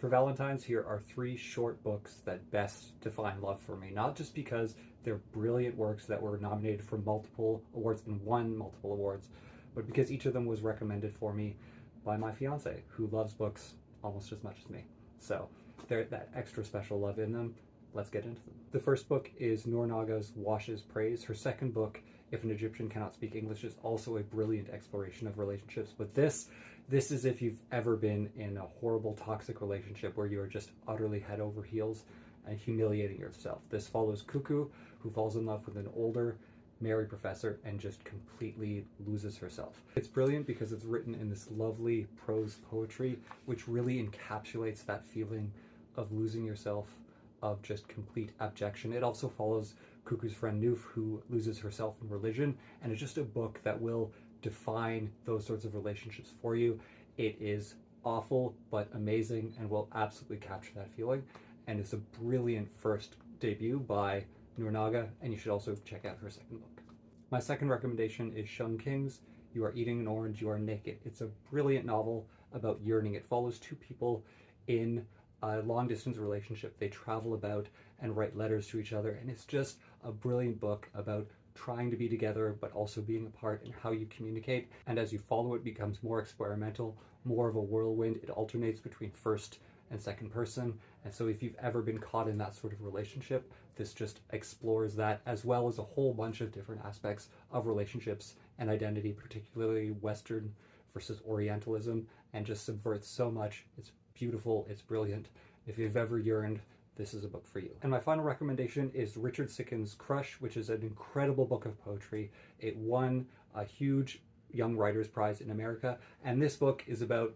For Valentine's, here are three short books that best define love for me, not just because they're brilliant works that were nominated for multiple awards and won multiple awards, but because each of them was recommended for me by my fiance, who loves books almost as much as me. So there's that extra special love in them. Let's get into them. The first book is Noor Naga's Washes Praise. Her second book, If an Egyptian Cannot Speak English, is also a brilliant exploration of relationships. But this is if you've ever been in a horrible, toxic relationship where you are just utterly head over heels and humiliating yourself. This follows Cuckoo, who falls in love with an older married professor and just completely loses herself. It's brilliant because it's written in this lovely prose poetry, which really encapsulates that feeling of losing yourself, of just complete abjection. It also follows Cuckoo's friend Noof, who loses herself in religion, and it's just a book that will define those sorts of relationships for you. It is awful but amazing and will absolutely capture that feeling, and it's a brilliant first debut by Noor Naga, and you should also check out her second book. My second recommendation is Shung King's You Are Eating an Orange, You Are Naked. It's a brilliant novel about yearning. It follows two people in a long-distance relationship. They travel about and write letters to each other, and it's just a brilliant book about trying to be together but also being apart and how you communicate. And as you follow, it becomes more experimental, more of a whirlwind. It alternates between first and second person, and so if you've ever been caught in that sort of relationship, this just explores that, as well as a whole bunch of different aspects of relationships and identity, particularly Western versus Orientalism, and just subverts so much. It's beautiful, it's brilliant. If you've ever yearned, this is a book for you. And my final recommendation is Richard Sicken's Crush, which is an incredible book of poetry. It won a huge Young Writers Prize in America, and this book is about,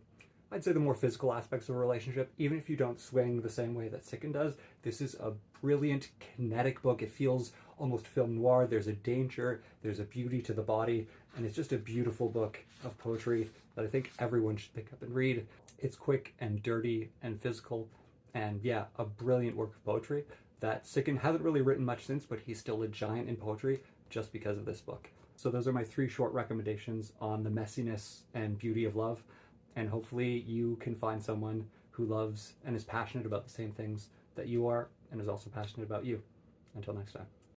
I'd say, the more physical aspects of a relationship. Even if you don't swing the same way that Sicken does, this is a brilliant kinetic book. It feels almost film noir. There's a danger, there's a beauty to the body, and it's just a beautiful book of poetry that I think everyone should pick up and read. It's quick and dirty and physical, and yeah, a brilliant work of poetry that Sicken hasn't really written much since, but he's still a giant in poetry just because of this book. So those are my three short recommendations on the messiness and beauty of love, and hopefully you can find someone who loves and is passionate about the same things that you are and is also passionate about you. Until next time.